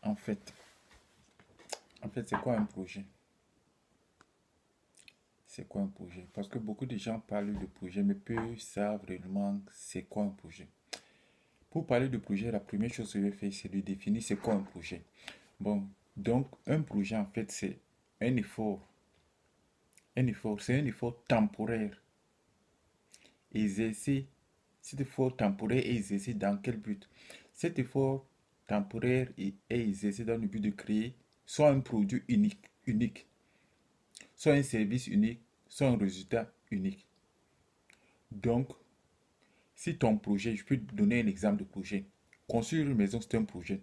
En fait, c'est quoi un projet? C'est quoi un projet? Parce que beaucoup de gens parlent de projet, mais peu savent réellement c'est quoi un projet. Pour parler de projet, la première chose que je vais faire, c'est de définir c'est quoi un projet. Bon, donc un projet, en fait, c'est un effort. C'est un effort temporaire, exercé. Cet effort temporaire est exercé dans quel but? Cet effort temporaire est exercé dans le but de créer soit un produit unique, soit un service unique, soit un résultat unique. Donc, si ton projet, je peux te donner un exemple de projet. Construire une maison, c'est un projet.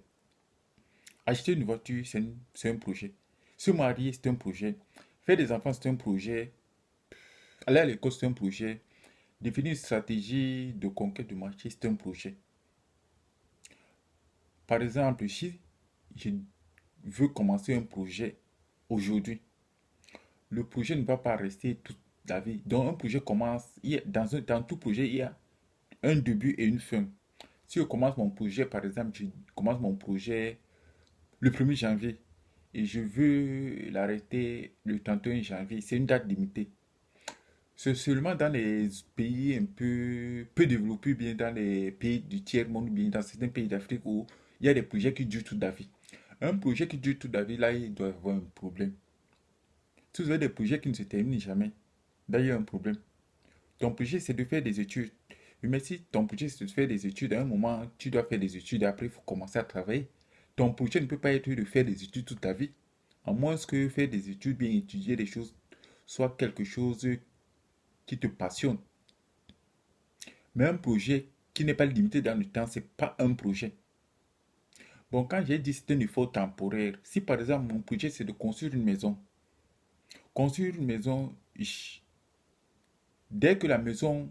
Acheter une voiture, c'est un projet. Se marier, c'est un projet. Faire des enfants, c'est un projet. Aller à l'école, c'est un projet. Définir une stratégie de conquête de marché, c'est un projet. Par exemple, si je veux commencer un projet aujourd'hui, le projet ne va pas rester toute la vie. Donc, un projet commence, dans tout projet, il y a un début et une fin. Si je commence mon projet, par exemple, je commence mon projet le 1er janvier et je veux l'arrêter le 31 janvier, c'est une date limitée. C'est seulement dans les pays un peu développés, bien dans les pays du tiers-monde, bien dans certains pays d'Afrique où il y a des projets qui durent toute la vie. Un projet qui dure toute la vie, là, il doit y avoir un problème. Si vous avez des projets qui ne se terminent jamais, là, il y a un problème. Ton projet, c'est de faire des études. Oui, mais si ton projet, c'est de faire des études, à un moment, tu dois faire des études et après, il faut commencer à travailler. Ton projet ne peut pas être de faire des études toute ta vie. À moins que faire des études, bien étudier des choses, soit quelque chose qui te passionne. Mais un projet qui n'est pas limité dans le temps, c'est pas un projet. Bon, quand j'ai dit c'est un effort temporaire, si par exemple mon projet c'est de construire une maison, dès que la maison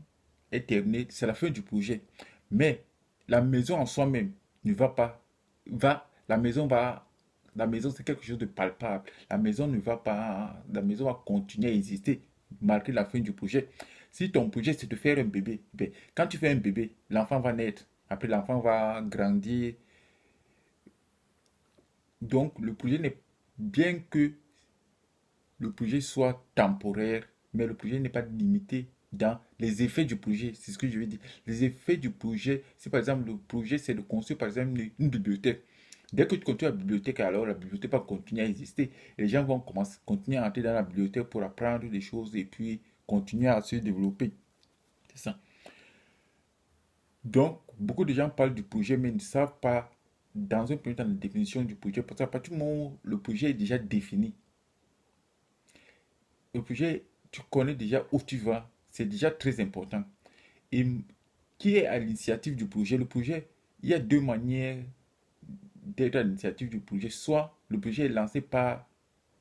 est terminée, c'est la fin du projet. Mais la maison en soi-même ne va pas, la maison c'est quelque chose de palpable. La maison va continuer à exister malgré la fin du projet. Si ton projet c'est de faire un bébé, ben, quand tu fais un bébé, l'enfant va naître. Après l'enfant va grandir. Donc le projet n'est bien que le projet soit temporaire, mais le projet n'est pas limité dans les effets du projet. C'est ce que je veux dire. Les effets du projet, si par exemple le projet c'est de construire par exemple une bibliothèque. Dès que tu construis la bibliothèque, alors la bibliothèque va continuer à exister. Et les gens vont continuer à entrer dans la bibliothèque pour apprendre des choses et puis continuer à se développer. C'est ça. Donc, beaucoup de gens parlent du projet, mais ne savent pas, dans un premier temps, la définition du projet. Parce qu'à partir du moment où le projet est déjà défini, le projet, tu connais déjà où tu vas, c'est déjà très important. Et qui est à l'initiative du projet? Le projet, il y a deux manières d'être à l'initiative du projet. Soit le projet est lancé par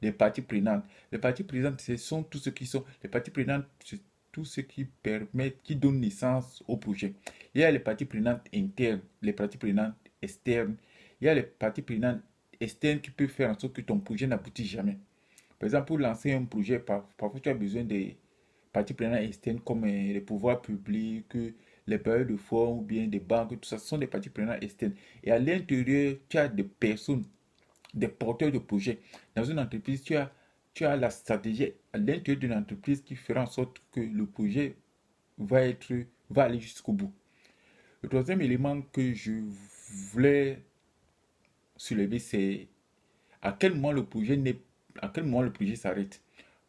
les parties prenantes. Les parties prenantes, ce sont tous ceux qui sont. Les parties prenantes, c'est tout ce qui permettent, qui donnent naissance au projet. Il y a les parties prenantes internes, les parties prenantes externes. Il y a les parties prenantes externes qui peuvent faire en sorte que ton projet n'aboutit jamais. Par exemple, pour lancer un projet, parfois tu as besoin des parties prenantes externes comme les pouvoirs publics, les bailleurs de fonds ou bien des banques, tout ça, ce sont des parties prenantes externes. Et à l'intérieur, tu as des personnes, des porteurs de projets. Dans une entreprise, tu as la stratégie à l'intérieur d'une entreprise qui fera en sorte que le projet va être, va aller jusqu'au bout. Le troisième élément que je voulais soulever, c'est à quel moment le projet n'est, à quel moment le projet s'arrête.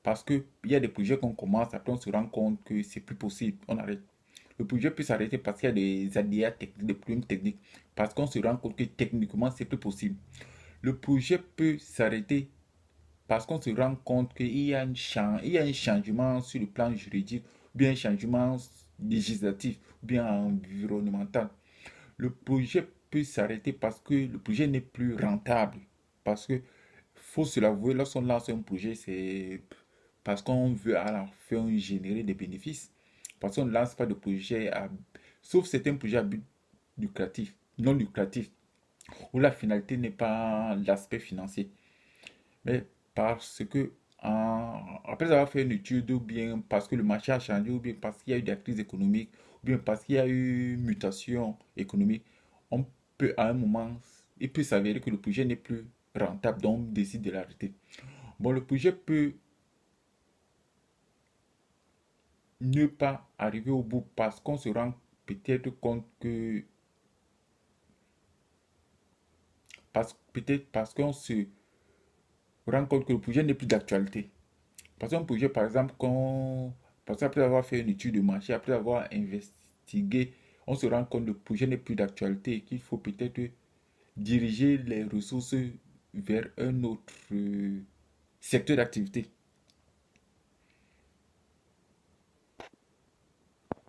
Parce qu'il y a des projets qu'on commence, après on se rend compte que c'est plus possible, on arrête. Le projet peut s'arrêter parce qu'il y a des aléas techniques, des problèmes techniques, parce qu'on se rend compte que techniquement c'est plus possible. Le projet peut s'arrêter parce qu'on se rend compte qu'il y a il y a un changement sur le plan juridique, ou bien un changement législatif, ou bien environnemental. Le projet peut s'arrêter parce que le projet n'est plus rentable. Parce que, faut se l'avouer, lorsqu'on lance un projet, c'est parce qu'on veut à la fin générer des bénéfices. Parce qu'on ne lance pas de projet à... Sauf certains projets à but lucratif, non lucratif, où la finalité n'est pas l'aspect financier. Mais parce que, après avoir fait une étude, ou bien parce que le marché a changé, ou bien parce qu'il y a eu des crises économiques, ou bien parce qu'il y a eu une mutation économique, on peut à un moment il peut s'avérer que le projet n'est plus rentable, donc on décide de l'arrêter. Bon, le projet peut ne pas arriver au bout parce qu'on se rend peut-être compte que, peut-être parce qu'on se rend compte que le projet n'est plus d'actualité. Parce qu'un projet, par exemple, parce qu'après avoir fait une étude de marché, après avoir investigué, on se rend compte que le projet n'est plus d'actualité et qu'il faut peut-être diriger les ressources vers un autre secteur d'activité.